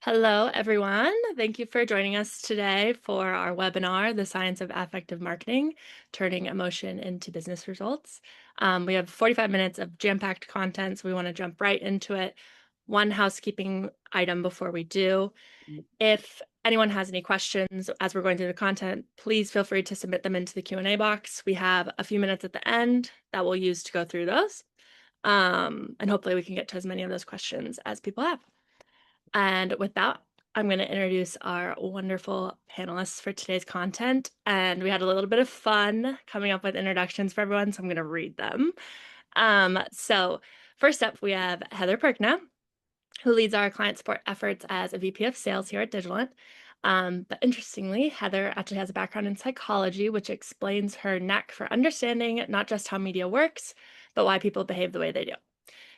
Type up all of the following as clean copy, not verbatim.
Hello, everyone. Thank you for joining us today for our webinar, The Science of Affective Marketing, Turning Emotion into Business Results. We have 45 minutes of jam-packed content, so we want to jump right into it. One housekeeping item before we do. If anyone has any questions as we're going through the content, please feel free to submit them into the Q&A box. We have a few minutes at the end that we'll use to go through those. And hopefully we can get to as many of those questions as people have. And with that, I'm going to introduce our wonderful panelists for today's content. And we had a little bit of fun coming up with introductions for everyone, so I'm going to read them. So first up, we have Heather Perkna, who leads our client support efforts as a VP of sales here at Digilant. But interestingly, Heather actually has a background in psychology, which explains her knack for understanding not just how media works, but why people behave the way they do.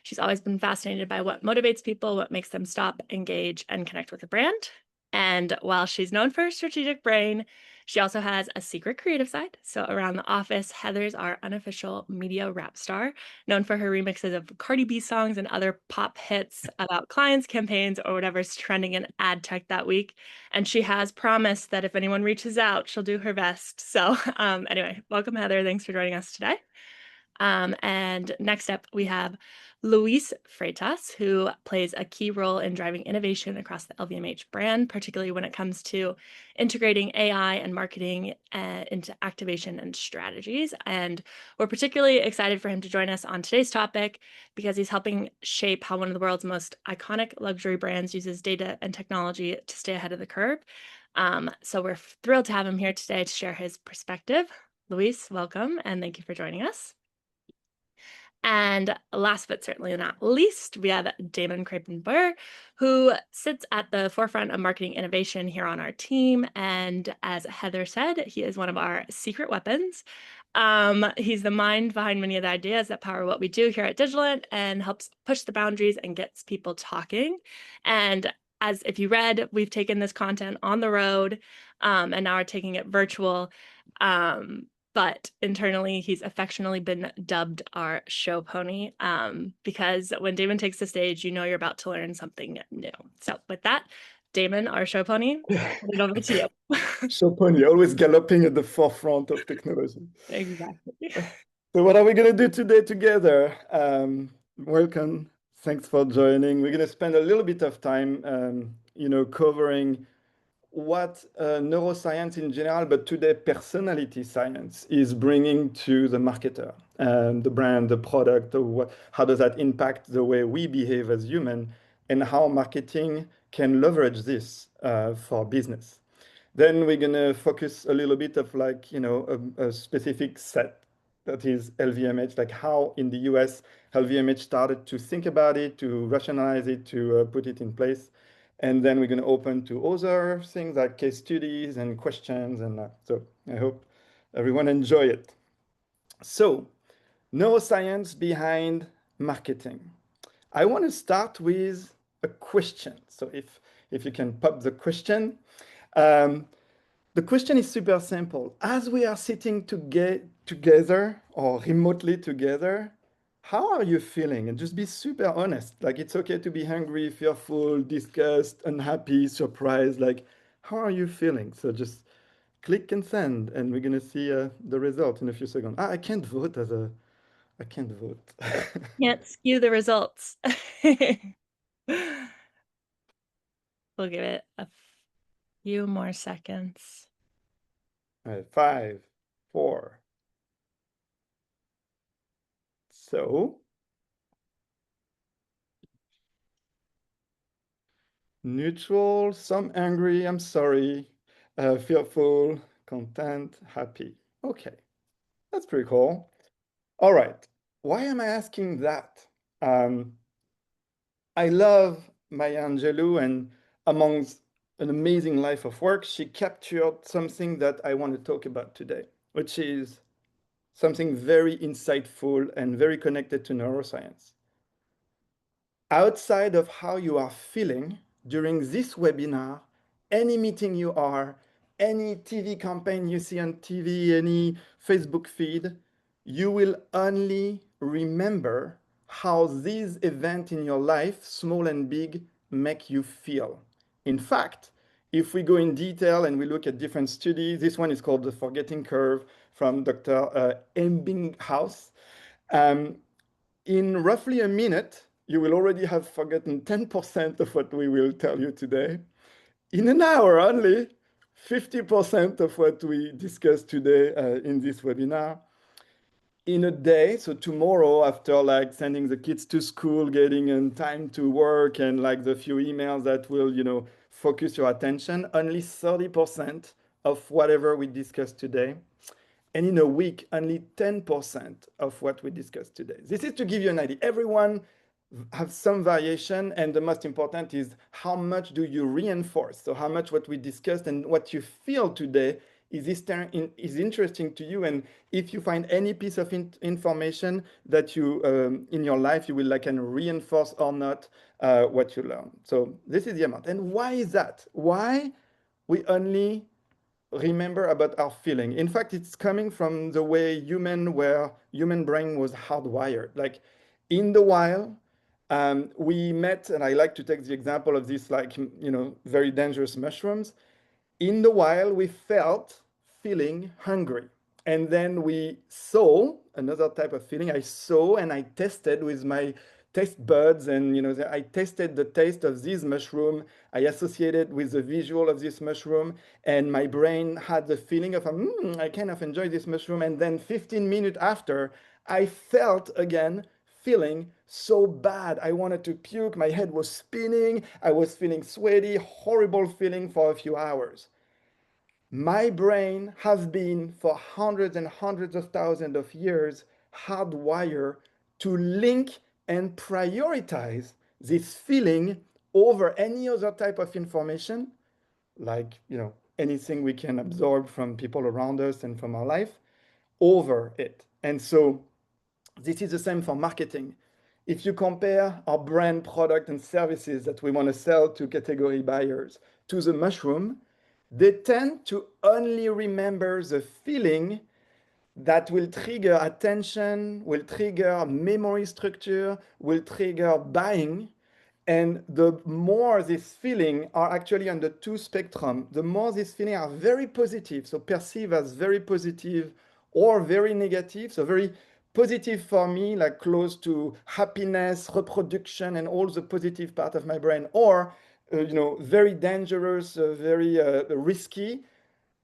She's always been fascinated by what motivates people, what makes them stop, engage, and connect with a brand. And while she's known for her strategic brain, she also has a secret creative side. So around the office, Heather's our unofficial media rap star, known for her remixes of Cardi B songs and other pop hits about clients, campaigns, or whatever's trending in ad tech that week. And she has promised that if anyone reaches out, she'll do her best. So anyway, welcome, Heather. Thanks for joining us today. And next up, we have Luis Freitas, who plays a key role in driving innovation across the LVMH brand, particularly when it comes to integrating AI and marketing into activation and strategies. And we're particularly excited for him to join us on today's topic because he's helping shape how one of the world's most iconic luxury brands uses data and technology to stay ahead of the curve. So we're thrilled to have him here today to share his perspective. Luis, welcome, and thank you for joining us. And last but certainly not least, we have Damon Krapenberg, who sits at the forefront of marketing innovation here on our team. And as Heather said, he is one of our secret weapons. He's the mind behind many of the ideas that power what we do here at Digilant and helps push the boundaries and gets people talking. And as if you read, we've taken this content on the road and now we're taking it virtual. But internally, he's affectionately been dubbed our show pony because when Damon takes the stage, you know you're about to learn something new. So with that, Damon, our show pony, hand it over to you. Show pony, always galloping at the forefront of technology. Exactly. So what are we going to do today together? Welcome. Thanks for joining. We're going to spend a little bit of time, covering what neuroscience in general, but today personality science is bringing to the marketer, the brand, the product, how does that impact the way we behave as humans, and how marketing can leverage this for business. Then we're going to focus a little bit of a specific set that is LVMH, like how in the US LVMH started to think about it, to rationalize it, to put it in place. And then we're going to open to other things like case studies and questions. And so I hope everyone enjoy it. So neuroscience behind marketing. I want to start with a question. So if you can pop the question. The question is super simple. As we are sitting together or remotely together, how are you feeling? And just be super honest. Like it's okay to be hungry, fearful, disgusted, unhappy, surprised. Like, how are you feeling? So just click and send, and we're gonna see the result in a few seconds. I can't vote I can't vote. Can't skew the results. We'll give it a few more seconds. All right, 5, 4. So neutral, some angry, I'm sorry, fearful, content, happy. Okay, that's pretty cool. All right, why am I asking that? I love Maya Angelou, and amongst an amazing life of work, she captured something that I want to talk about today, which is something very insightful and very connected to neuroscience. Outside of how you are feeling during this webinar, any meeting you are, any TV campaign you see on TV, any Facebook feed, you will only remember how these events in your life, small and big, make you feel. In fact, if we go in detail and we look at different studies, this one is called the forgetting curve from Dr. Ebbinghaus. Um, in roughly a minute, you will already have forgotten 10% of what we will tell you today. In an hour only, 50% of what we discussed today in this webinar. In a day, so tomorrow, after like sending the kids to school, getting in time to work, and like the few emails that will, focus your attention, only 30% of whatever we discussed today. And in a week, only 10% of what we discussed today. This is to give you an idea. Everyone have some variation, and the most important is how much do you reinforce? So how much what we discussed and what you feel today is interesting to you, and if you find any piece of information that you in your life you will like and reinforce or not what you learn. So this is the amount. And why is that? Why we only remember about our feeling? In fact, it's coming from the way human brain was hardwired. Like in the wild, we met, and I like to take the example of this, like, very dangerous mushrooms. In the wild, we felt feeling hungry. And then we saw another type of feeling. I saw and I tested with my taste buds, and I tasted the taste of this mushroom. I associated with the visual of this mushroom, and my brain had the feeling of I kind of enjoy this mushroom. And then 15 minutes after, I felt again feeling so bad. I wanted to puke. My head was spinning. I was feeling sweaty, horrible feeling for a few hours. My brain has been for hundreds and hundreds of thousands of years hardwired to link and prioritize this feeling over any other type of information, like anything we can absorb from people around us and from our life, over it. And so this is the same for marketing. If you compare our brand, product, and services that we want to sell to category buyers to the mushroom, they tend to only remember the feeling that will trigger attention, will trigger memory structure, will trigger buying. And the more this feeling are actually on the two spectrum, the more these feelings are very positive, so perceived as very positive or very negative. So very positive for me, like close to happiness, reproduction, and all the positive part of my brain, or very dangerous, very risky.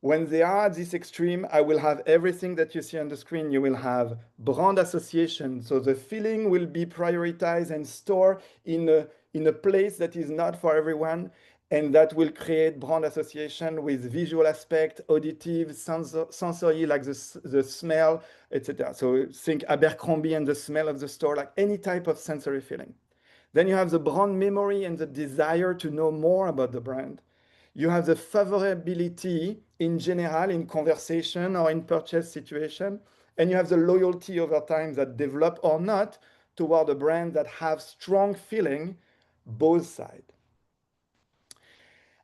When they are at this extreme, I will have everything that you see on the screen. You will have brand association. So the feeling will be prioritized and stored in a place that is not for everyone. And that will create brand association with visual aspect, auditive, sensory, like the smell, etc. So think Abercrombie and the smell of the store, like any type of sensory feeling. Then you have the brand memory and the desire to know more about the brand. You have the favorability in general in conversation or in purchase situation. And you have the loyalty over time that develop or not toward a brand that have strong feeling, both sides.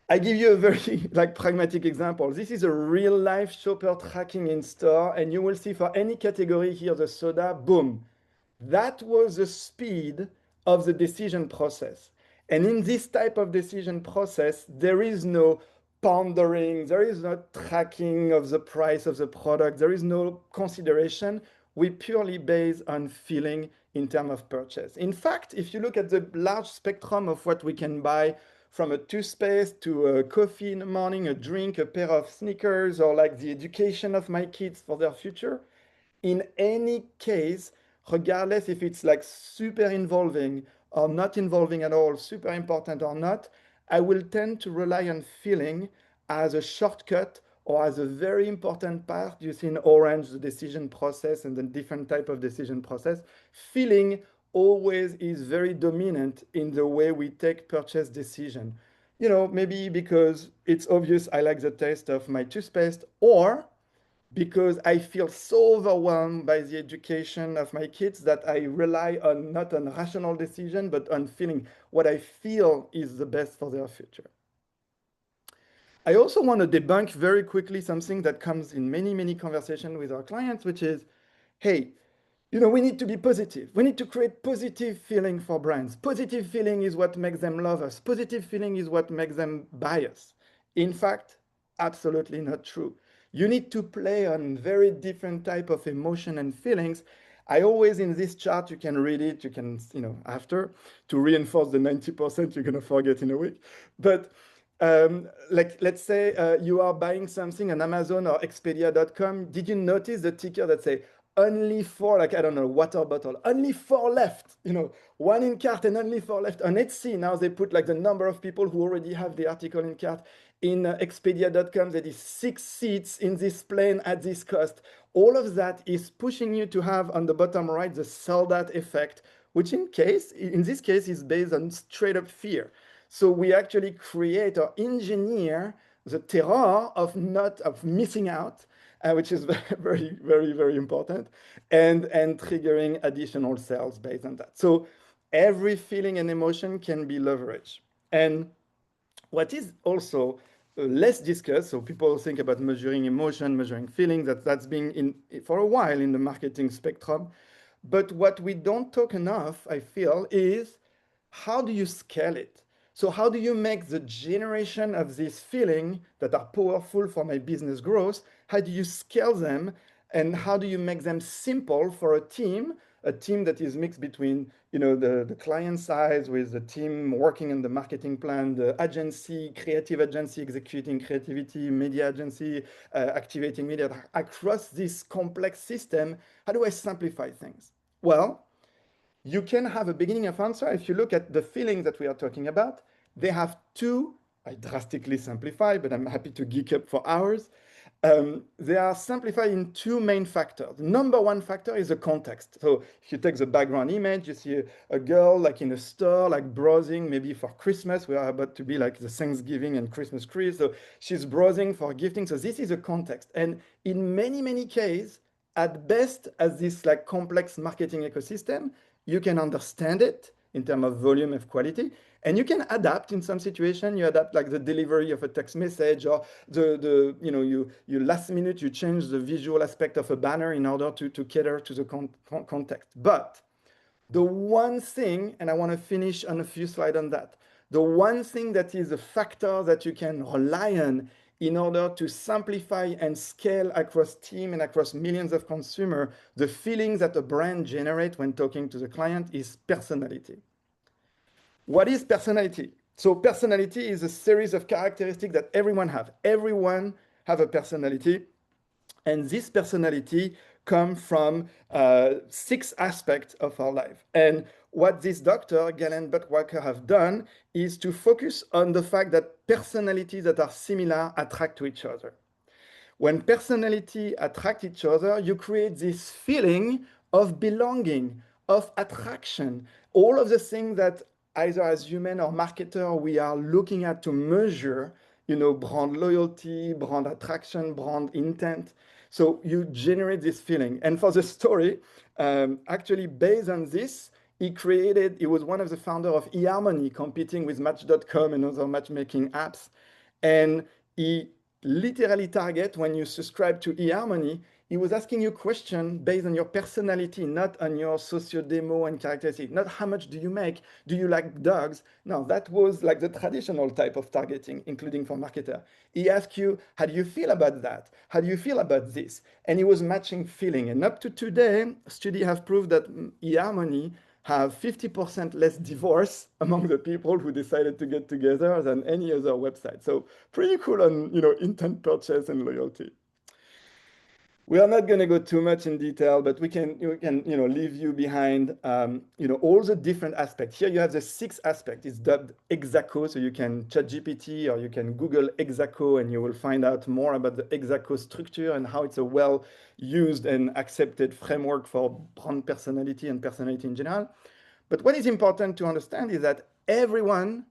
I give you a very like pragmatic example. This is a real life shopper tracking in store, and you will see for any category here, the soda, boom. That was the speed of the decision process. And in this type of decision process, there is no pondering, there is no tracking of the price of the product, there is no consideration. We purely base on feeling in terms of purchase. In fact, if you look at the large spectrum of what we can buy, from a toothpaste to a coffee in the morning, a drink, a pair of sneakers, or like the education of my kids for their future, in any case, regardless if it's like super involving or not involving at all, super important or not, I will tend to rely on feeling as a shortcut or as a very important part. You see in orange the decision process and the different type of decision process. Feeling always is very dominant in the way we take purchase decision. Maybe because it's obvious I like the taste of my toothpaste, or because I feel so overwhelmed by the education of my kids that I rely on not on rational decision, but on feeling what I feel is the best for their future. I also want to debunk very quickly something that comes in many, many conversations with our clients, which is, hey, we need to be positive. We need to create positive feeling for brands. Positive feeling is what makes them love us. Positive feeling is what makes them buy us. In fact, absolutely not true. You need to play on very different type of emotion and feelings. I always, in this chart, you can read it, you can, after, to reinforce the 90% you're going to forget in a week. But like, let's say you are buying something on Amazon or Expedia.com. Did you notice the ticker that say only four, like, I don't know, water bottle, only four left, one in cart and only four left. On Etsy, now they put like the number of people who already have the article in cart. In Expedia.com, there is 6 seats in this plane at this cost. All of that is pushing you to have on the bottom right the sold out effect, which in this case is based on straight up fear. So we actually create or engineer the terror of missing out, which is very, very, very important, and triggering additional sales based on that. So every feeling and emotion can be leveraged. And what is also less discussed, so people think about measuring emotion, measuring feelings, that's been in for a while in the marketing spectrum. But what we don't talk enough, I feel, is how do you scale it? So how do you make the generation of this feeling that are powerful for my business growth, how do you scale them, and how do you make them simple for a team that is mixed between the client side with the team working on the marketing plan, the agency, creative agency executing creativity, media agency activating media across this complex system? How do I simplify things? Well, you can have a beginning of answer. If you look at the feelings that we are talking about, they have two, I drastically simplify, but I'm happy to geek up for hours. They are simplified in two main factors. Number one factor is the context. So if you take the background image, you see a girl like in a store, like browsing maybe for Christmas. We are about to be like the Thanksgiving and Christmas tree. So she's browsing for gifting. So this is a context. And in many, many cases, at best, as this like complex marketing ecosystem, you can understand it in terms of volume of quality, and you can adapt in some situation. You adapt like the delivery of a text message, or you last minute you change the visual aspect of a banner in order to cater to the context. But the one thing, and I want to finish on a few slides on that, the one thing that is a factor that you can rely on in order to simplify and scale across team and across millions of consumers, the feelings that a brand generates when talking to the client is personality. What is personality? So personality is a series of characteristics that everyone have. Everyone have a personality. And this personality comes from 6 aspects of our life. And what this doctor, Galen Buttwalker, have done is to focus on the fact that personalities that are similar attract to each other. When personality attract each other, you create this feeling of belonging, of attraction, all of the things that either as human or marketer we are looking at to measure, brand loyalty, brand attraction, brand intent. So you generate this feeling. And for the story, actually based on this, he was one of the founders of eHarmony, competing with Match.com and other matchmaking apps. And he literally target when you subscribe to eHarmony, he was asking you question based on your personality, not on your socio-demo and characteristic, not how much do you make, do you like dogs? No, that was like the traditional type of targeting, including for marketer. He asked you, how do you feel about that? How do you feel about this? And he was matching feeling. And up to today, studies have proved that eHarmony have 50% less divorce among the people who decided to get together than any other website. So pretty cool on intent purchase and loyalty. We are not going to go too much in detail, but we can leave you behind all the different aspects. Here you have the 6 aspects. It's dubbed Exaco, so you can ChatGPT or you can Google Exaco, and you will find out more about the Exaco structure and how it's a well-used and accepted framework for brand personality and personality in general. But what is important to understand is that everyone,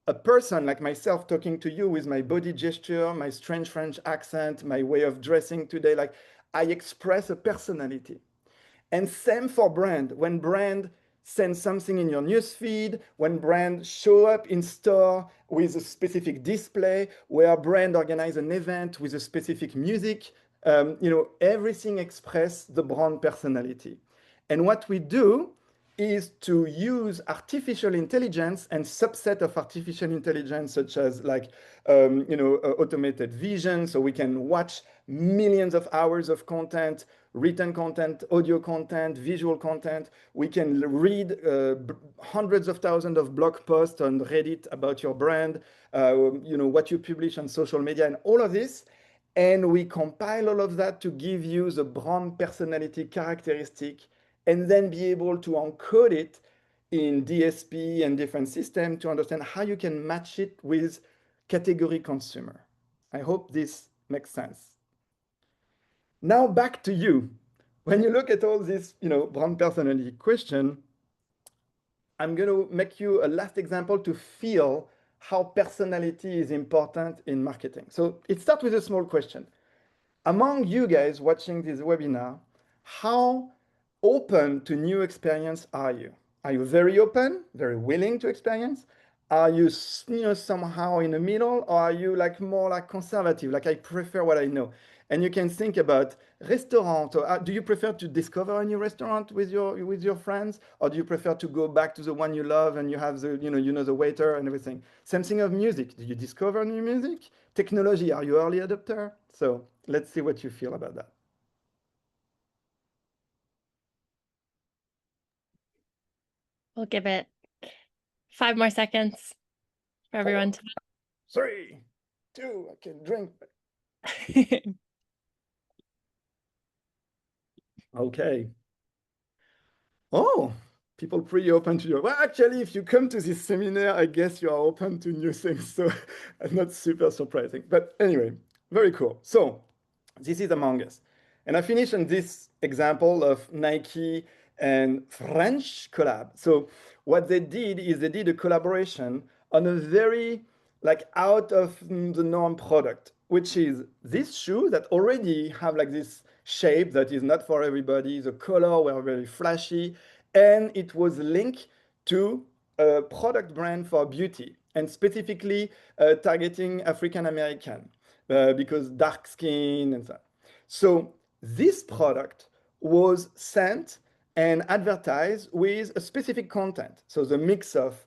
a person like myself talking to you with my body gesture, my strange French accent, my way of dressing today, like I express a personality. And same for brand. When brand sends something in your newsfeed, when brand show up in store with a specific display, where brand organize an event with a specific music, everything express the brand personality. And what we do is to use artificial intelligence and subset of artificial intelligence, such as like, automated vision. So we can watch millions of hours of content, written content, audio content, visual content. We can read hundreds of thousands of blog posts on Reddit about your brand, what you publish on social media and all of this. And we compile all of that to give you the brand personality characteristic and then be able to encode it in DSP and different systems to understand how you can match it with category consumer. I hope this makes sense. Now back to you. When you look at all this, brand personality question, I'm going to make you a last example to feel how personality is important in marketing. So it starts with a small question. Among you guys watching this webinar, how open to new experience are you? Are you very open, very willing to experience? Are you, somehow in the middle, or are you like more like conservative, like I prefer what I know? And you can think about restaurant. Or do you prefer to discover a new restaurant with your friends, or do you prefer to go back to the one you love and you have the the waiter and everything? Same thing of music. Do you discover new music? Technology. Are you early adopter? So let's see what you feel about that. We'll give it 5 more seconds for everyone 3, 2. I can drink. to. Okay. Oh, people pretty open to you. Well, actually, if you come to this seminar, I guess you are open to new things. So not super surprising. But anyway, very cool. So this is Among Us. And I finished on this example of Nike and French collab. So what they did is they did a collaboration on a very like out of the norm product, which is this shoe that already have like this shape that is not for everybody. The color were very flashy, and it was linked to a product brand for beauty, and specifically targeting African American because dark skin and so on. So this product was sent and advertised with a specific content. So the mix of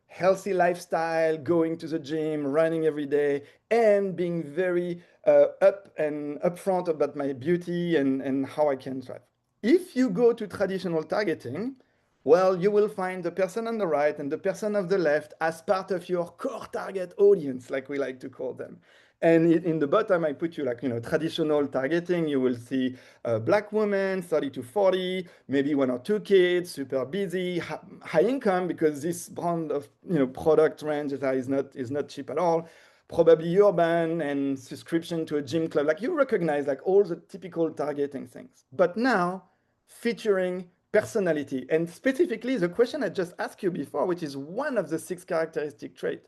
healthy lifestyle, going to the gym, running every day, and being very up and upfront about my beauty and how I can thrive. If you go to traditional targeting, well, you will find the person on the right and the person on the left as part of your core target audience, like we like to call them. And in the bottom, I put you like, traditional targeting. You will see a black woman, 30 to 40, maybe 1 or 2 kids, super busy, high income, because this brand of, product range is not cheap at all. Probably urban and subscription to a gym club. Like you recognize like all the typical targeting things. But now featuring personality, and specifically the question I just asked you before, which is one of the 6 characteristic traits.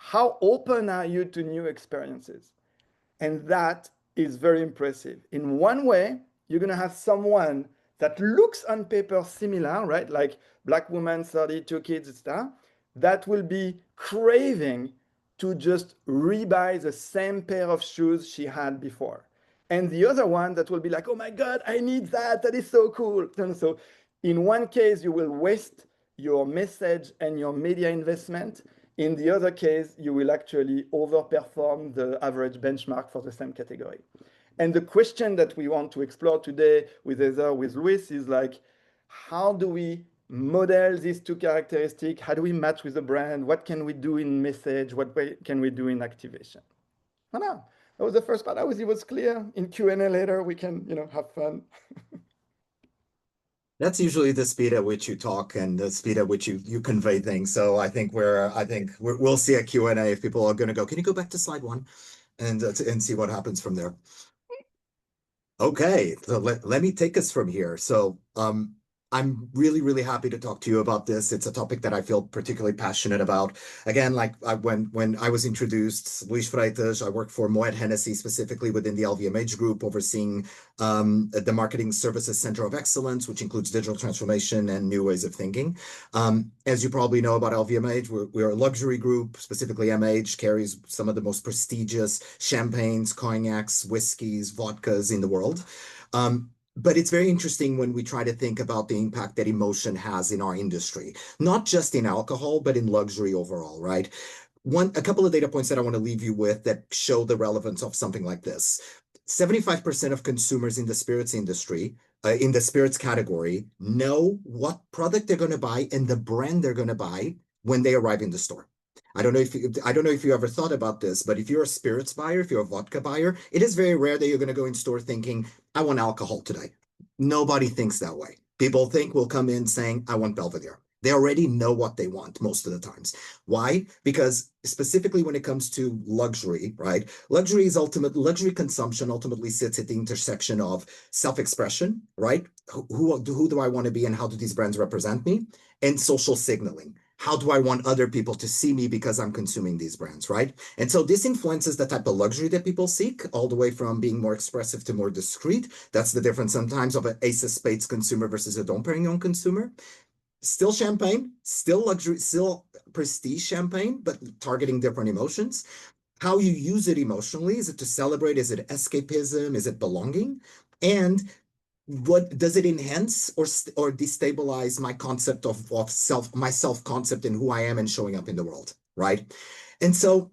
How open are you to new experiences? And that is very impressive. In one way, you're going to have someone that looks on paper similar, right? Like black woman, 32 kids, etc. That will be craving to just rebuy the same pair of shoes she had before. And the other one that will be like, oh my God, I need that. That is so cool. And so in one case, you will waste your message and your media investment. In the other case, you will actually overperform the average benchmark for the same category. And the question that we want to explore today with Heather, with Luis, is like, how do we model these 2 characteristics? How do we match with the brand? What can we do in message? What can we do in activation? Voilà. That was the first part. It was clear. In Q&A later, we can, have fun. That's usually the speed at which you talk and the speed at which you convey things. So I think we'll see a Q&A if people are going to go, can you go back to slide 1 and see what happens from there? Okay, so let me take us from here. So I'm really, really happy to talk to you about this. It's a topic that I feel particularly passionate about. Again, like when I was introduced, Luis Freitas, I work for Moët Hennessy, specifically within the LVMH group, overseeing the Marketing Services Center of Excellence, which includes digital transformation and new ways of thinking. As you probably know about LVMH, we're a luxury group. Specifically, MH carries some of the most prestigious champagnes, cognacs, whiskeys, vodkas in the world. But it's very interesting when we try to think about the impact that emotion has in our industry, not just in alcohol, but in luxury overall, right? A couple of data points that I want to leave you with that show the relevance of something like this. 75% of consumers in the spirits industry, in the spirits category, know what product they're going to buy and the brand they're going to buy when they arrive in the store. I don't know if you ever thought about this, but if you're a spirits buyer, if you're a vodka buyer, it is very rare that you're going to go in store thinking, I want alcohol today. Nobody thinks that way. People think we'll come in saying, I want Belvedere. They already know what they want most of the times. Why? Because specifically when it comes to luxury, right? Luxury consumption ultimately sits at the intersection of self-expression, right? Who do I want to be and how do these brands represent me? And social signaling. How do I want other people to see me because I'm consuming these brands, right? And so this influences the type of luxury that people seek, all the way from being more expressive to more discreet. That's the difference sometimes of an Ace of Spades consumer versus a Dom Perignon consumer. Still champagne, still luxury, still prestige champagne, but targeting different emotions. How you use it emotionally. Is it to celebrate? Is it escapism? Is it belonging? And what does it enhance or destabilize my concept of my self concept and who I am and showing up in the world, right? And so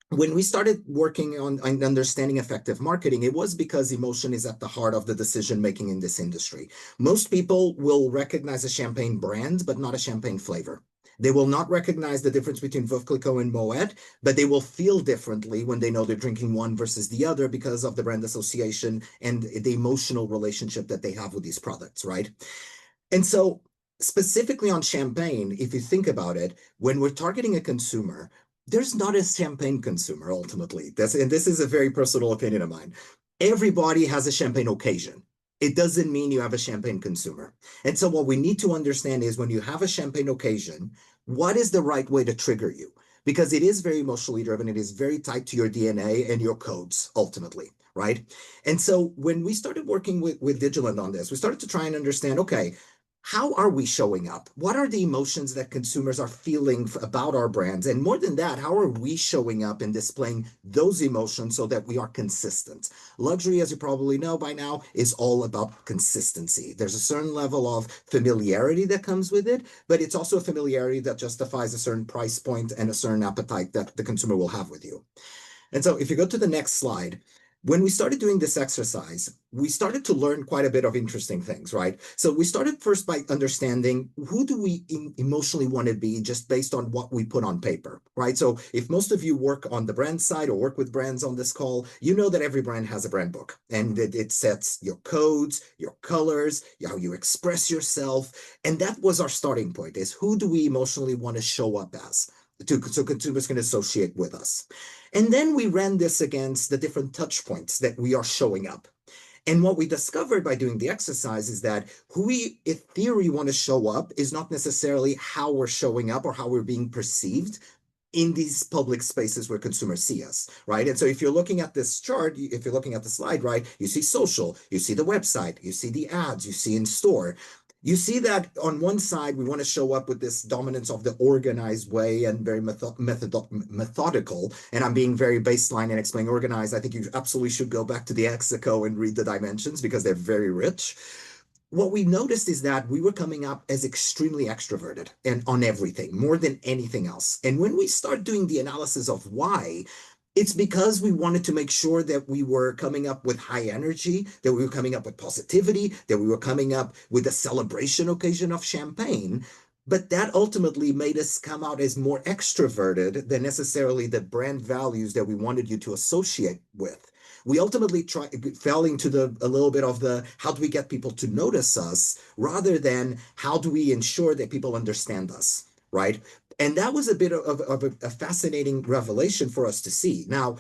when we started working on understanding effective marketing, it was because emotion is at the heart of the decision making in this industry. Most people will recognize a champagne brand, but not a champagne flavor. They will not recognize the difference between Veuve Clicquot and Moët, but they will feel differently when they know they're drinking one versus the other because of the brand association and the emotional relationship that they have with these products, right? And so, specifically on champagne, if you think about it, when we're targeting a consumer, there's not a champagne consumer ultimately. And this is a very personal opinion of mine. Everybody has a champagne occasion. It doesn't mean you have a champagne consumer. And so, what we need to understand is when you have a champagne occasion, what is the right way to trigger you? Because it is very emotionally driven. It is very tied to your DNA and your codes ultimately, right? And so when we started working with Digilant on this, we started to try and understand, okay, how are we showing up? What are the emotions that consumers are feeling about our brands? And more than that, how are we showing up and displaying those emotions so that we are consistent? Luxury, as you probably know by now, is all about consistency. There's a certain level of familiarity that comes with it, but it's also a familiarity that justifies a certain price point and a certain appetite that the consumer will have with you. And so if you go to the next slide, when we started doing this exercise, we started to learn quite a bit of interesting things, right? So we started first by understanding who do we emotionally want to be just based on what we put on paper, right? So if most of you work on the brand side or work with brands on this call, you know that every brand has a brand book and it sets your codes, your colors, how you express yourself. And that was our starting point, is who do we emotionally want to show up as? So consumers can associate with us. And then we ran this against the different touch points that we are showing up. And what we discovered by doing the exercise is that who we, in theory, want to show up is not necessarily how we're showing up or how we're being perceived in these public spaces where consumers see us, right? And so if you're looking at this chart, if you're looking at the slide, right, you see social, you see the website, you see the ads, you see in store. You see that on one side, we want to show up with this dominance of the organized way and very methodical. And I'm being very baseline and explaining organized. I think you absolutely should go back to the Execo and read the dimensions because they're very rich. What we noticed is that we were coming up as extremely extroverted and on everything, more than anything else. And when we start doing the analysis of why, it's because we wanted to make sure that we were coming up with high energy, that we were coming up with positivity, that we were coming up with a celebration occasion of champagne. But that ultimately made us come out as more extroverted than necessarily the brand values that we wanted you to associate with. We ultimately fell into a little bit of the how do we get people to notice us rather than how do we ensure that people understand us, right? And that was a bit of a fascinating revelation for us to see. Now,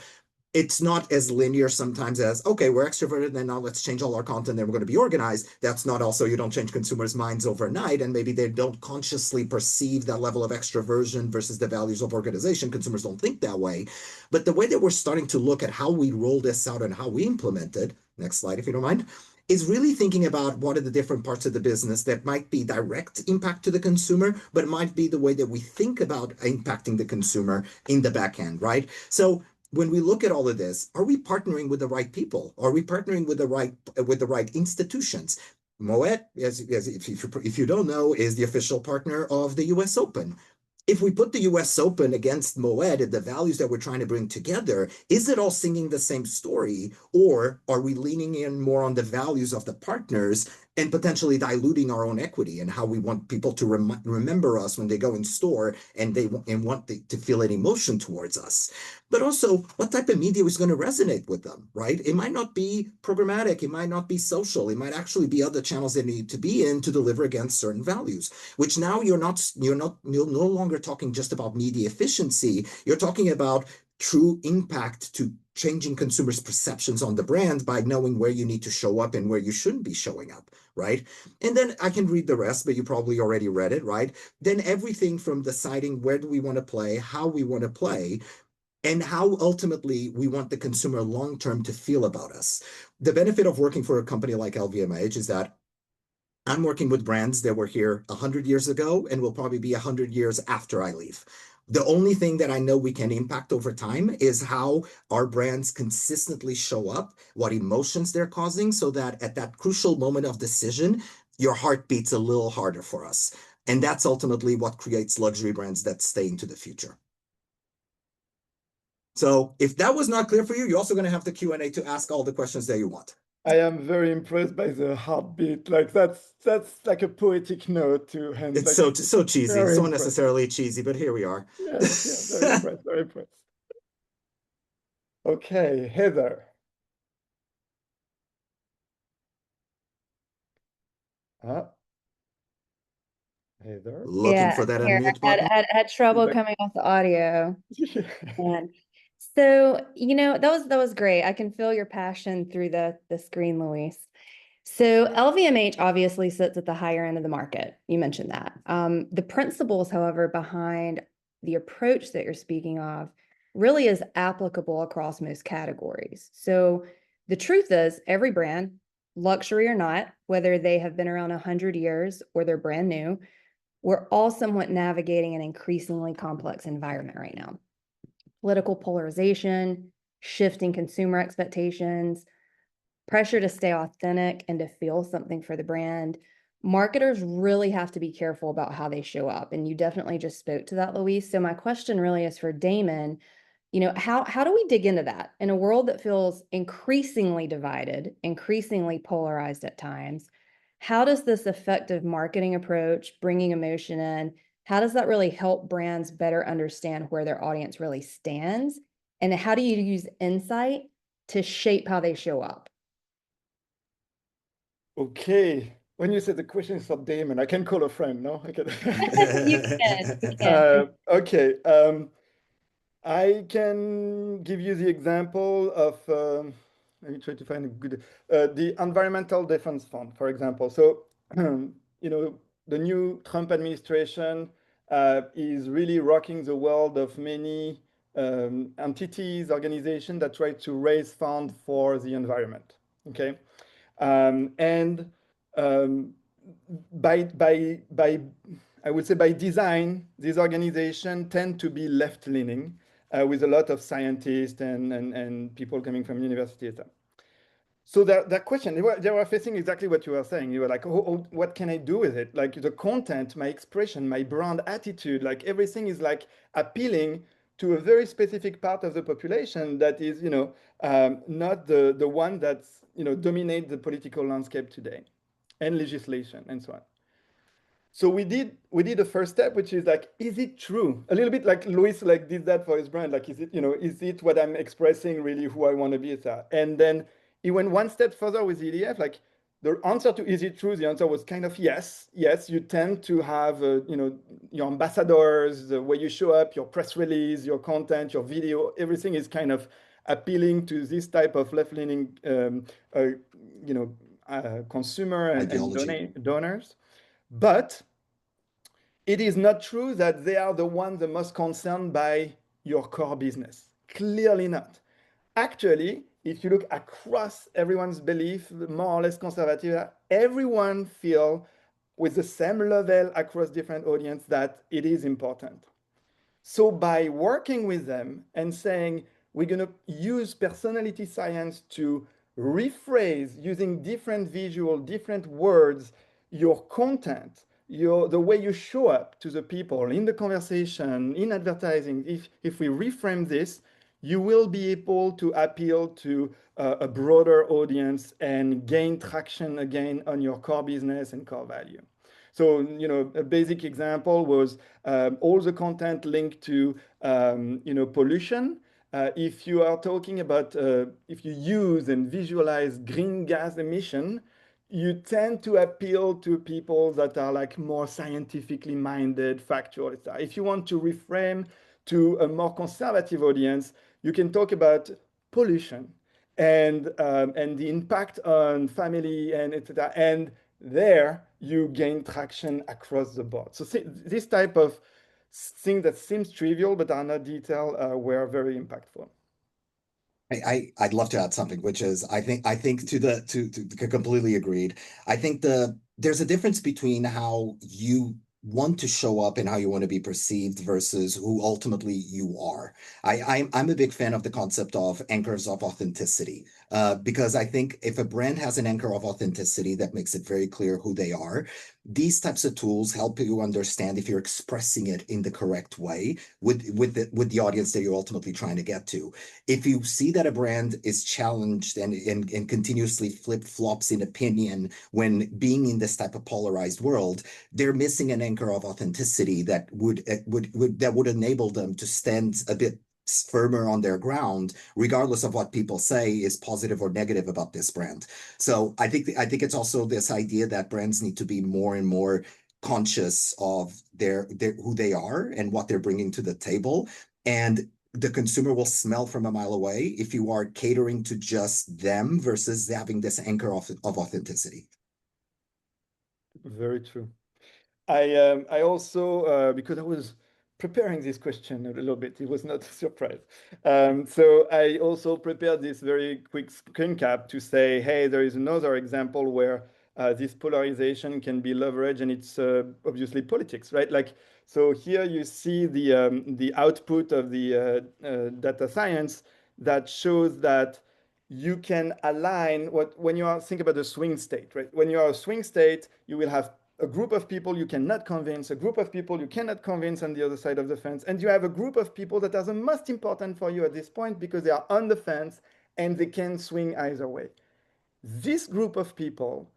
it's not as linear sometimes as, okay, we're extroverted, and now let's change all our content and we're going to be organized. That's not also, you don't change consumers' minds overnight, and maybe they don't consciously perceive that level of extroversion versus the values of organization. Consumers don't think that way. But the way that we're starting to look at how we roll this out and how we implement it, next slide, if you don't mind, is really thinking about what are the different parts of the business that might be direct impact to the consumer, but might be the way that we think about impacting the consumer in the back end, right? So when we look at all of this, are we partnering with the right people? Are we partnering with the right institutions? Moët, if you don't know, is the official partner of the U.S. Open. If we put the US Open against Moët and the values that we're trying to bring together, is it all singing the same story? Or are we leaning in more on the values of the partners and potentially diluting our own equity and how we want people to remember us when they go in store and want to feel an emotion towards us? But also, what type of media is going to resonate with them, right? It might not be programmatic, it might not be social, it might actually be other channels they need to be in to deliver against certain values, which now you're no longer talking just about media efficiency, you're talking about true impact to changing consumers' perceptions on the brand by knowing where you need to show up and where you shouldn't be showing up, right? And then I can read the rest, but you probably already read it, right? Then everything from deciding where do we want to play, how we want to play, and how ultimately we want the consumer long-term to feel about us. The benefit of working for a company like LVMH is that I'm working with brands that were here 100 years ago and will probably be 100 years after I leave. The only thing that I know we can impact over time is how our brands consistently show up, what emotions they're causing, so that at that crucial moment of decision, your heart beats a little harder for us. And that's ultimately what creates luxury brands that stay into the future. So if that was not clear for you, you're also going to have the Q&A to ask all the questions that you want. I am very impressed by the heartbeat. Like that's like a poetic note to end. It's Like, so cheesy, very so impressed. unnecessarily cheesy, but here we are. Yeah, very impressed, very impressed. Okay, Heather. Heather. Looking for that Here unmute I button. had trouble coming off the audio. And so, that was great. I can feel your passion through the screen, Luis. So LVMH obviously sits at the higher end of the market. You mentioned that. The principles, however, behind the approach that you're speaking of really is applicable across most categories. So the truth is, every brand, luxury or not, whether they have been around 100 years or they're brand new, we're all somewhat navigating an increasingly complex environment right now. Political polarization, shifting consumer expectations, pressure to stay authentic and to feel something for the brand. Marketers really have to be careful about how they show up. And you definitely just spoke to that, Luis. So my question really is for Damon, how do we dig into that in a world that feels increasingly divided, increasingly polarized at times? How does this effective marketing approach, bringing emotion in, how does that really help brands better understand where their audience really stands? And how do you use insight to shape how they show up? Okay. When you said the question is for Damon, I can call a friend, no? I can. You can. Okay. I can give you the example of, let me try to find a good, the Environmental Defense Fund, for example. So, the new Trump administration is really rocking the world of many entities, organizations that try to raise funds for the environment. Okay. And by I would say by design, these organizations tend to be left-leaning with a lot of scientists and people coming from universities. So that question, they were facing exactly what you were saying. You were like, what can I do with it? Like the content, my expression, my brand attitude, like everything is like appealing to a very specific part of the population that is, not the one that's, dominate the political landscape today and legislation and so on. So we did the first step, which is like, is it true? A little bit like Luis like did that for his brand. Like, is it what I'm expressing really who I want to be? And then he went one step further with EDF. Like the answer to is it true? The answer was kind of yes. Yes, you tend to have your ambassadors, the way you show up, your press release, your content, your video, everything is kind of appealing to this type of left-leaning, consumer and donors. But it is not true that they are the ones the most concerned by your core business. Clearly not. Actually, if you look across everyone's belief, more or less conservative, everyone feel with the same level across different audience that it is important. So by working with them and saying, we're going to use personality science to rephrase using different visual, different words, your content, the way you show up to the people in the conversation, in advertising. If we reframe this, you will be able to appeal to a broader audience and gain traction again on your core business and core value. So, a basic example was all the content linked to, pollution. If you are talking about, if you use and visualize green gas emission, you tend to appeal to people that are like more scientifically minded, factual, etc. If you want to reframe to a more conservative audience, you can talk about pollution and the impact on family and etc. And there you gain traction across the board. So this type of thing that seems trivial but are not detailed were very impactful. I'd love to add something, which is I think to completely agreed. I think there's a difference between how you want to show up and how you want to be perceived versus who ultimately you are. I'm a big fan of the concept of anchors of authenticity, because I think if a brand has an anchor of authenticity that makes it very clear who they are, these types of tools help you understand if you're expressing it in the correct way with the audience that you're ultimately trying to get to. If you see that a brand is challenged and continuously flip-flops in opinion when being in this type of polarized world, they're missing an anchor of authenticity that would enable them to stand a bit firmer on their ground, regardless of what people say is positive or negative about this brand. So I think it's also this idea that brands need to be more and more conscious of their who they are and what they're bringing to the table. And the consumer will smell from a mile away if you are catering to just them versus having this anchor of authenticity. Very true. I also, because I was preparing this question a little bit, it was not a surprise. So I also prepared this very quick screen cap to say, hey, there is another example where this polarization can be leveraged, and it's obviously politics, right? Like, so here you see the output of the data science that shows that you can align when you are think about the swing state, right? When you are a swing state, you will have a group of people you cannot convince, a group of people you cannot convince on the other side of the fence, and you have a group of people that are the most important for you at this point because they are on the fence and they can swing either way. This group of people,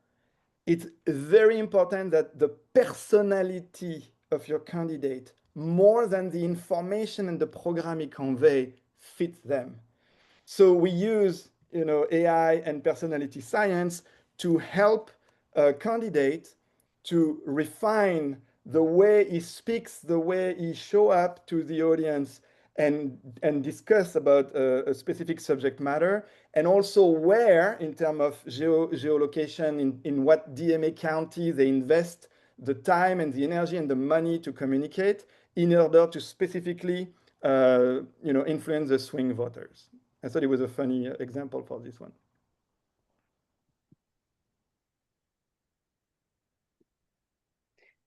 it's very important that the personality of your candidate, more than the information and the program he convey, fits them. So we use AI and personality science to help a candidate to refine the way he speaks, the way he show up to the audience and discuss about a specific subject matter, and also where, in terms of geolocation, in what DMA county they invest the time and the energy and the money to communicate in order to specifically influence the swing voters. I thought it was a funny example for this one.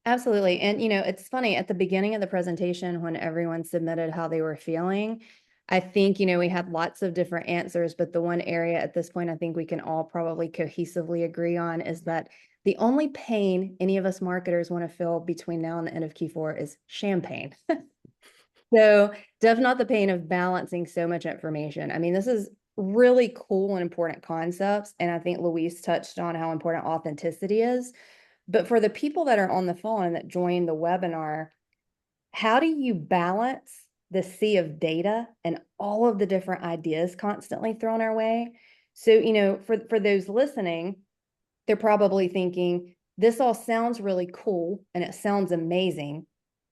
Absolutely. And, it's funny at the beginning of the presentation when everyone submitted how they were feeling, I think, we had lots of different answers, but the one area at this point I think we can all probably cohesively agree on is that the only pain any of us marketers want to feel between now and the end of Q4 is champagne. So definitely not the pain of balancing so much information. I mean, this is really cool and important concepts. And I think Luis touched on how important authenticity is. But for the people that are on the phone and that join the webinar, how do you balance the sea of data and all of the different ideas constantly thrown our way? So, for those listening, they're probably thinking, this all sounds really cool and it sounds amazing.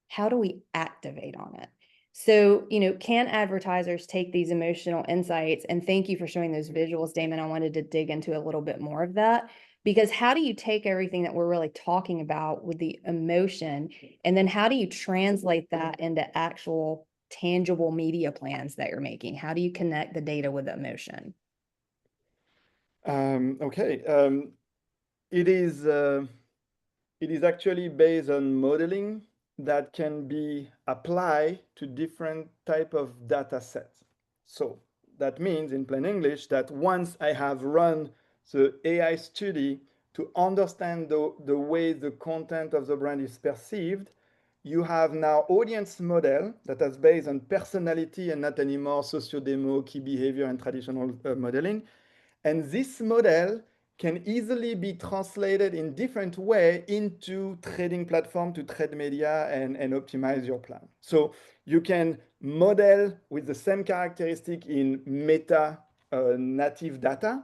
How do we activate on it? So, can advertisers take these emotional insights? And thank you for showing those visuals, Damon. I wanted to dig into a little bit more of that, because how do you take everything that we're really talking about with the emotion, and then how do you translate that into actual tangible media plans that you're making? How do you connect the data with the emotion? Okay. It is actually based on modeling that can be applied to different type of data sets. So that means in plain English that once I have run the AI study to understand the way the content of the brand is perceived, you have now audience model that is based on personality and not anymore socio-demo, key behavior, and traditional modeling. And this model can easily be translated in different way into trading platform to trade media and optimize your plan. So you can model with the same characteristic in meta native data.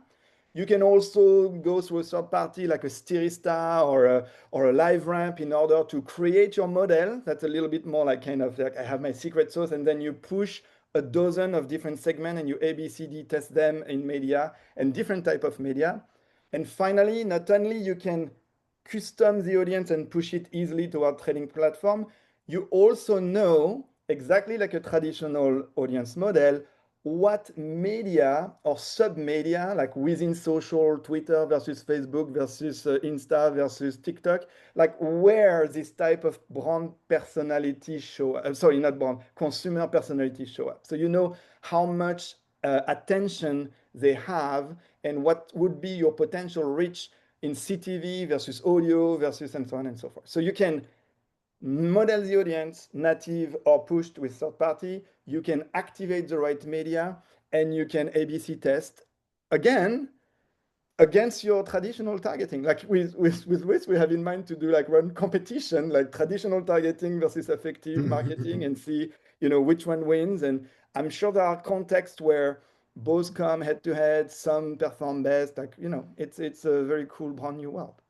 You can also go through a third party like a Stirista or a live ramp in order to create your model. That's a little bit more like kind of like I have my secret sauce, and then you push a dozen of different segments and you ABCD test them in media and different type of media. And finally, not only you can custom the audience and push it easily to our trading platform, you also know exactly like a traditional audience model what media or sub-media, like within social, Twitter versus Facebook versus Insta versus TikTok, like where this type of brand personality show up, sorry, not brand, consumer personality show up. So you know how much attention they have and what would be your potential reach in CTV versus audio versus and so on and so forth. So you can model the audience, native or pushed with third party. You can activate the right media, and you can ABC test again against your traditional targeting. Like with which we have in mind to do like run competition, like traditional targeting versus affective marketing, and see which one wins. And I'm sure there are contexts where both come head to head, some perform best. Like it's a very cool brand new world.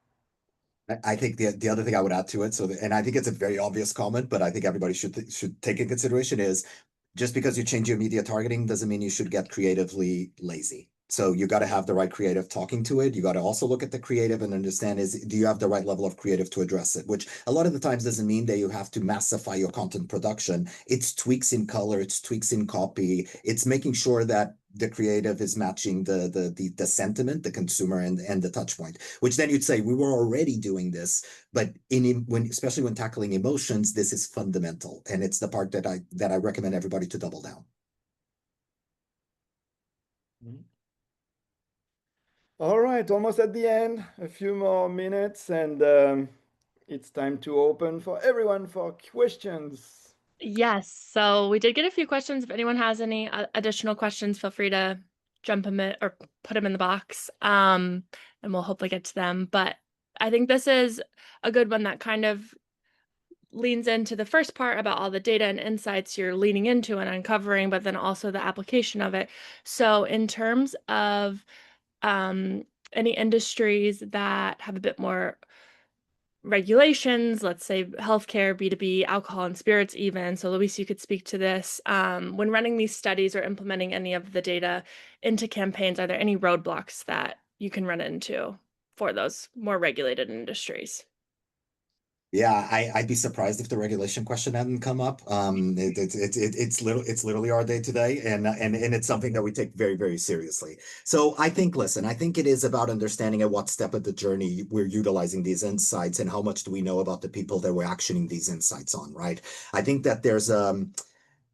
I think the other thing I would add to it, and I think it's a very obvious comment, but I think everybody should take in consideration is just because you change your media targeting doesn't mean you should get creatively lazy. So you got to have the right creative talking to it. You got to also look at the creative and understand do you have the right level of creative to address it, which a lot of the times doesn't mean that you have to massify your content production. It's tweaks in color, it's tweaks in copy, it's making sure that the creative is matching the sentiment, the consumer and the touch point, which then you'd say we were already doing this, but especially when tackling emotions, this is fundamental. And it's the part that I recommend everybody to double down. All right, almost at the end, a few more minutes, and it's time to open for everyone for questions. Yes, so we did get a few questions. If anyone has any additional questions, feel free to jump them in or put them in the box, and we'll hopefully get to them. But I think this is a good one that kind of leans into the first part about all the data and insights you're leaning into and uncovering, but then also the application of it. So in terms of any industries that have a bit more regulations, let's say healthcare, B2B, alcohol and spirits even. So Luis, you could speak to this. When running these studies or implementing any of the data into campaigns, are there any roadblocks that you can run into for those more regulated industries? Yeah, I'd be surprised if the regulation question hadn't come up. It's literally our day today, and it's something that we take very, very seriously. So I think it is about understanding at what step of the journey we're utilizing these insights and how much do we know about the people that we're actioning these insights on, right? I think that there's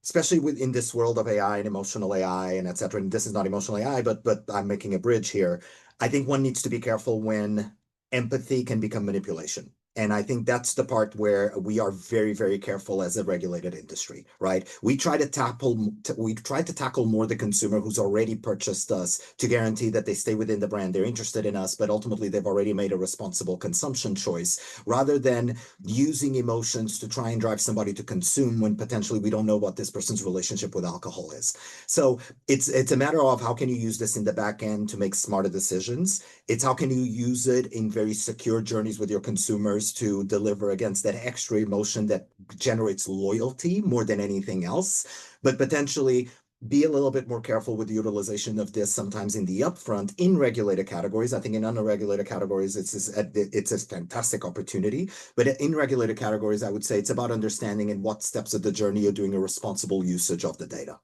especially within this world of AI and emotional AI and et cetera, and this is not emotional AI, but I'm making a bridge here. I think one needs to be careful when empathy can become manipulation. And I think that's the part where we are very, very careful as a regulated industry, right? We try to tackle more the consumer who's already purchased us to guarantee that they stay within the brand. They're interested in us, but ultimately they've already made a responsible consumption choice, rather than using emotions to try and drive somebody to consume when potentially we don't know what this person's relationship with alcohol is. So it's a matter of how can you use this in the back end to make smarter decisions. It's how can you use it in very secure journeys with your consumers to deliver against that extra emotion that generates loyalty more than anything else, but potentially be a little bit more careful with the utilization of this sometimes in the upfront in regulated categories. I think in unregulated categories, it's a fantastic opportunity, but in regulated categories, I would say it's about understanding in what steps of the journey you're doing a responsible usage of the data.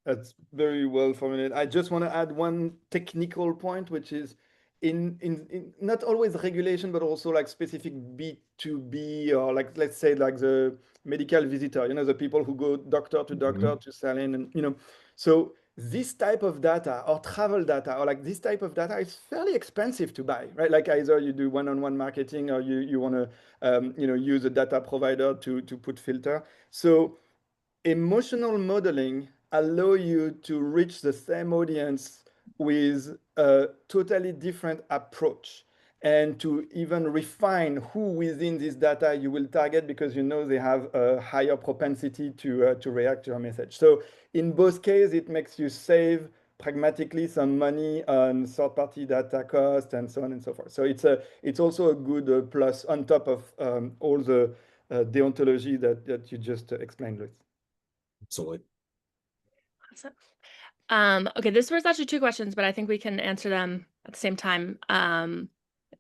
That's very well formulated. I just want to add one technical point, which is in not always regulation, but also like specific B2B or like, let's say like the medical visitor, the people who go doctor to doctor to sell in and, So this type of data or travel data or like this type of data is fairly expensive to buy, right? Like either you do one-on-one marketing or you want to use a data provider to put filter. So emotional modeling allow you to reach the same audience with a totally different approach and to even refine who within this data you will target because you know they have a higher propensity to react to your message. So in both cases, it makes you save pragmatically some money on third-party data cost and so on and so forth. So it's also a good plus on top of all the deontology that you just explained, Luis. Absolutely. Awesome. Okay, this was actually two questions, but I think we can answer them at the same time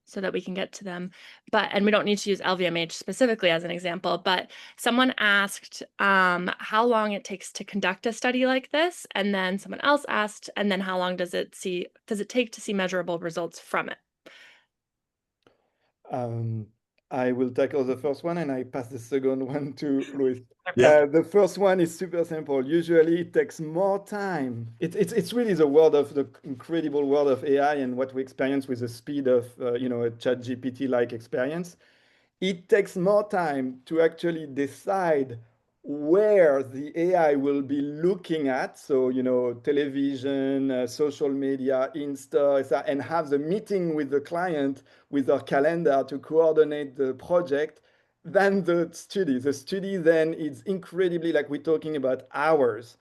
so that we can get to them. And we don't need to use LVMH specifically as an example, but someone asked how long it takes to conduct a study like this, and then someone else asked, and then how long does it take to see measurable results from it? I will tackle the first one and I pass the second one to Luis. Yeah. The first one is super simple. Usually it takes more time. It's really the incredible world of AI and what we experience with the speed of a ChatGPT-like experience. It takes more time to actually decide where the AI will be looking at. So, television, social media, Insta, and have the meeting with the client with our calendar to coordinate the project than the study. The study then is incredibly, like we're talking about hours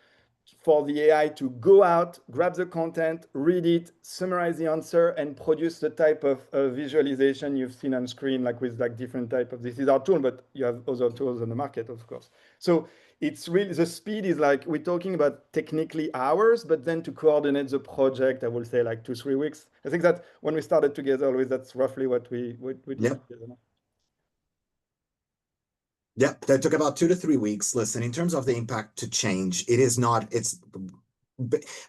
for the AI to go out, grab the content, read it, summarize the answer, and produce the type of visualization you've seen on screen, like with like different type of, this is our tool, but you have other tools on the market, of course. So it's really, the speed is like, we're talking about technically hours, but then to coordinate the project, I will say like 2-3 weeks. I think that when we started together, always that's roughly what we do Yep. together. Yeah, that took about 2 to 3 weeks. Listen, in terms of the impact to change, it's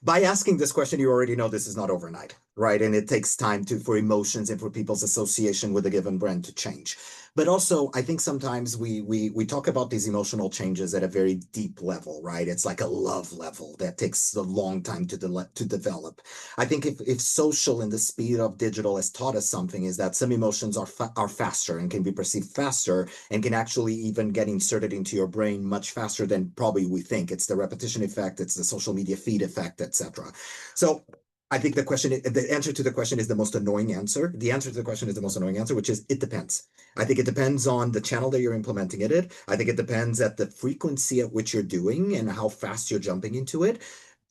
by asking this question, you already know this is not overnight, right? And it takes time for emotions and for people's association with a given brand to change. But also, I think sometimes we talk about these emotional changes at a very deep level, right? It's like a love level that takes a long time to develop. I think if social and the speed of digital has taught us something, is that some emotions are faster and can be perceived faster and can actually even get inserted into your brain much faster than probably we think. It's the repetition effect, it's the social media feed effect, etc. So I think the answer to the question is the most annoying answer. The answer to the question is the most annoying answer, which is it depends. I think it depends on the channel that you're implementing it in. I think it depends at the frequency at which you're doing and how fast you're jumping into it.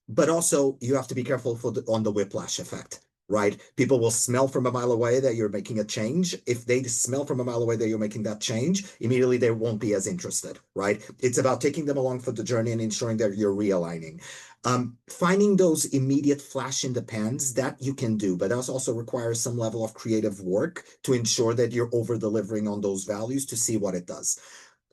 But also, you have to be careful on the whiplash effect, right? People will smell from a mile away that you're making a change. If they smell from a mile away that you're making that change, immediately they won't be as interested, right? It's about taking them along for the journey and ensuring that you're realigning. Finding those immediate flash in the pans, that you can do, but that also requires some level of creative work to ensure that you're over-delivering on those values to see what it does.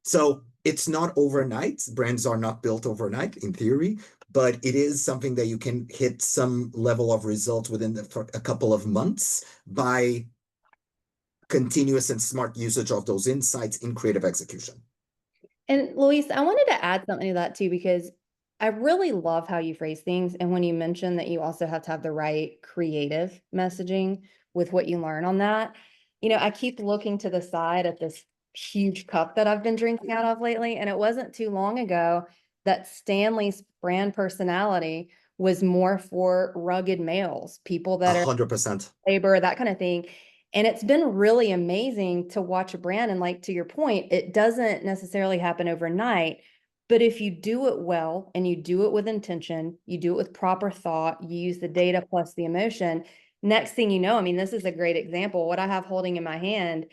So it's not overnight. Brands are not built overnight in theory, but it is something that you can hit some level of results within for a couple of months by continuous and smart usage of those insights in creative execution. And Luis, I wanted to add something to that too, because I really love how you phrase things. And when you mentioned that you also have to have the right creative messaging with what you learn on that, I keep looking to the side at this huge cup that I've been drinking out of lately. And it wasn't too long ago that Stanley's brand personality was more for rugged males, people that are 100%. labor, that kind of thing. And it's been really amazing to watch a brand. And like, to your point, it doesn't necessarily happen overnight, but if you do it well and you do it with intention, you do it with proper thought, you use the data plus the emotion, next thing you know, I mean, this is a great example. What I have holding in my hand,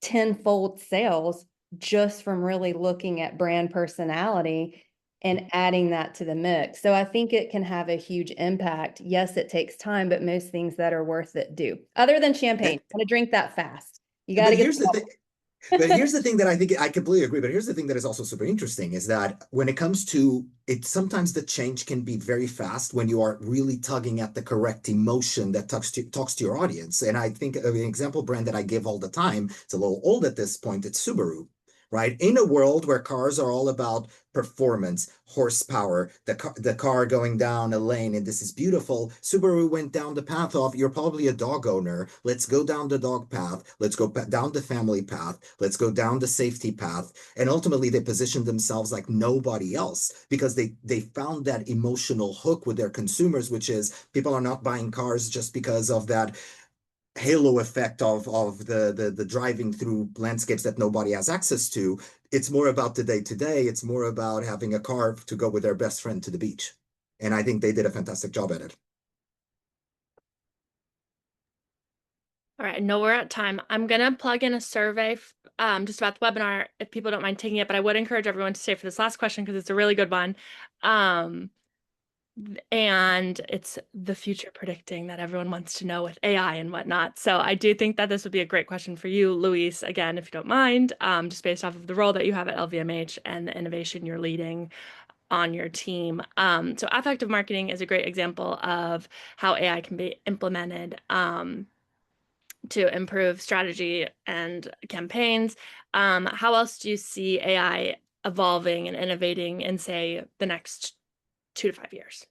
10-fold sales just from really looking at brand personality and adding that to the mix. So I think it can have a huge impact. Yes, it takes time, but most things that are worth it do. Other than champagne, I'm gonna drink that fast. You got to get. Here's the thing. But here's the thing that I think I completely agree. But here's the thing that is also super interesting is that when it comes to it, sometimes the change can be very fast when you are really tugging at the correct emotion that talks to your audience. And I think of an example brand that I give all the time, it's a little old at this point, it's Subaru. right? In a world where cars are all about performance, horsepower, the car going down a lane, and this is beautiful. Subaru went down the path of, you're probably a dog owner. Let's go down the dog path. Let's go down the family path. Let's go down the safety path. And ultimately, they positioned themselves like nobody else because they found that emotional hook with their consumers, which is people are not buying cars just because of that halo effect of the driving through landscapes that nobody has access to. It's more about the day to day. It's more about having a car to go with their best friend to the beach. And I think they did a fantastic job at it. All right, I know we're at time. I'm gonna plug in a survey just about the webinar if people don't mind taking it, but I would encourage everyone to stay for this last question because it's a really good one. And it's the future predicting that everyone wants to know with AI and whatnot. So I do think that this would be a great question for you, Luis, again, if you don't mind, just based off of the role that you have at LVMH and the innovation you're leading on your team. So affective marketing is a great example of how AI can be implemented to improve strategy and campaigns. How else do you see AI evolving and innovating in, say, the next 2 to 5 years?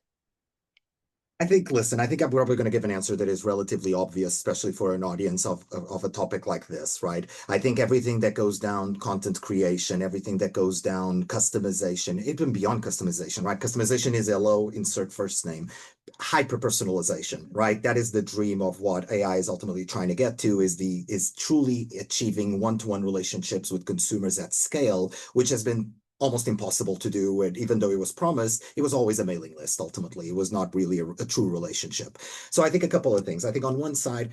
Listen, I think I'm probably going to give an answer that is relatively obvious, especially for an audience of a topic like this, right? I think everything that goes down content creation, everything that goes down customization, even beyond customization, right? Customization is LO, insert first name, hyper personalization, right? That is the dream of what AI is ultimately trying to get to, is truly achieving one-to-one relationships with consumers at scale, which has been almost impossible to do. And even though it was promised, it was always a mailing list. Ultimately, it was not really a true relationship. So I think a couple of things. I think on one side,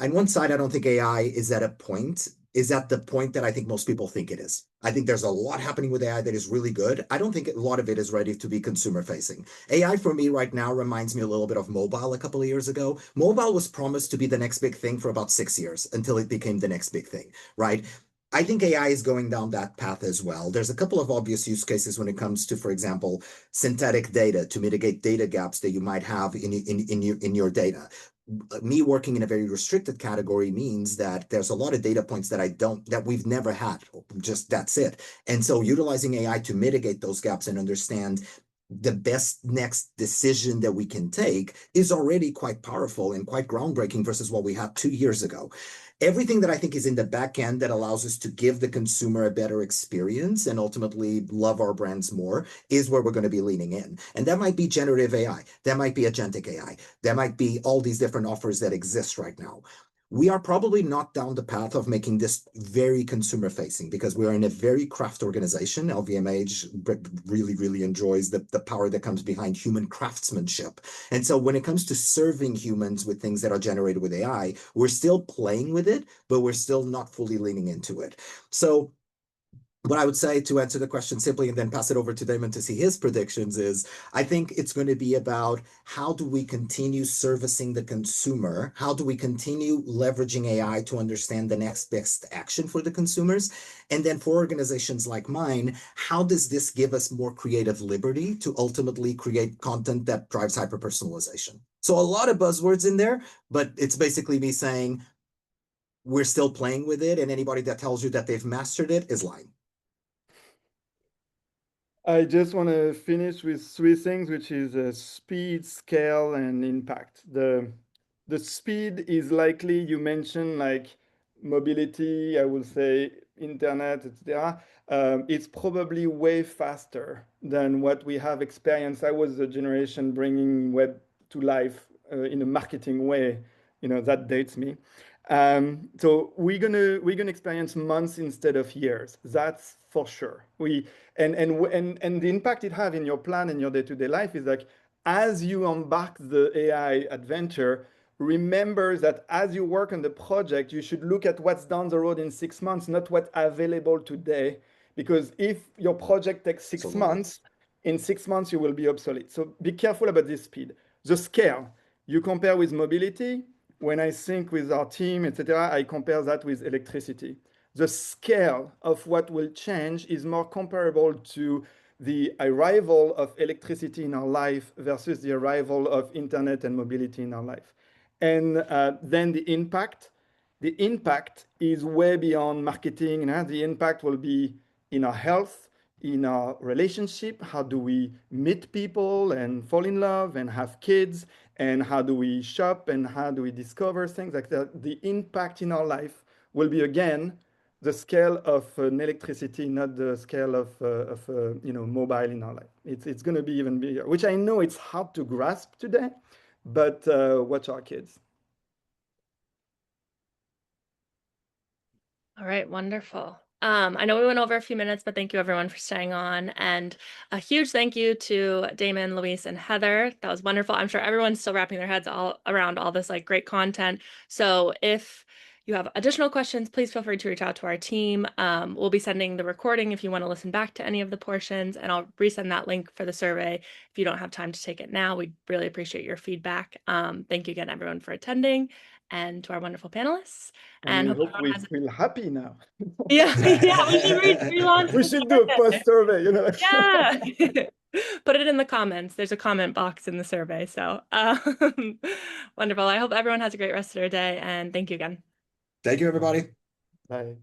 I don't think AI is at the point that I think most people think it is. I think there's a lot happening with AI that is really good. I don't think a lot of it is ready to be consumer facing. AI for me right now reminds me a little bit of mobile a couple of years ago. Mobile was promised to be the next big thing for about 6 years until it became the next big thing, right? I think AI is going down that path as well. There's a couple of obvious use cases when it comes to, for example, synthetic data to mitigate data gaps that you might have in your data. Me working in a very restricted category means that there's a lot of data points that we've never had. Just that's it. And so utilizing AI to mitigate those gaps and understand the best next decision that we can take is already quite powerful and quite groundbreaking versus what we had 2 years ago. Everything that I think is in the back end that allows us to give the consumer a better experience and ultimately love our brands more is where we're going to be leaning in. And that might be generative AI. That might be agentic AI. That might be all these different offers that exist right now. We are probably not down the path of making this very consumer facing because we are in a very craft organization. LVMH really, really enjoys the power that comes behind human craftsmanship. And so when it comes to serving humans with things that are generated with AI, we're still playing with it, but we're still not fully leaning into it. So what I would say to answer the question simply and then pass it over to Damon to see his predictions is I think it's going to be about how do we continue servicing the consumer? How do we continue leveraging AI to understand the next best action for the consumers? And then for organizations like mine, how does this give us more creative liberty to ultimately create content that drives hyper-personalization? So a lot of buzzwords in there, but it's basically me saying we're still playing with it, and anybody that tells you that they've mastered it is lying. I just want to finish with three things, which is speed, scale, and impact. The speed is likely, you mentioned like mobility, I will say internet, etc. It's probably way faster than what we have experienced. I was the generation bringing web to life in a marketing way. That dates me. So we're gonna experience months instead of years. That's for sure. And the impact it have in your plan and your day-to-day life is like as you embark the AI adventure, remember that as you work on the project, you should look at what's down the road in 6 months, not what's available today. Because if your project takes six Absolutely. months, in 6 months you will be obsolete. So be careful about this speed. The scale, you compare with mobility. When I think with our team, etc., I compare that with electricity. The scale of what will change is more comparable to the arrival of electricity in our life versus the arrival of internet and mobility in our life. And then the impact the impact is way beyond marketing. And the impact will be in our health, in our relationship. How do we meet people and fall in love and have kids? And how do we shop and how do we discover things like that? The impact in our life will be, again, the scale of an electricity, not the scale of mobile in our life. It's going to be even bigger, which I know it's hard to grasp today, but watch our kids. All right, wonderful. I know we went over a few minutes, but thank you everyone for staying on. And a huge thank you to Damon, Luis, and Heather. That was wonderful. I'm sure everyone's still wrapping their heads all around all this like great content. So if you have additional questions, please feel free to reach out to our team. We'll be sending the recording if you want to listen back to any of the portions, and I'll resend that link for the survey if you don't have time to take it now. We'd really appreciate your feedback. Thank you again, everyone, for attending, and to our wonderful panelists. And we hope hope we feel happy now. yeah, we should relaunch. We should do a post survey, Yeah. Put it in the comments. There's a comment box in the survey. So wonderful. I hope everyone has a great rest of their day, and thank you again. Thank you, everybody. Bye.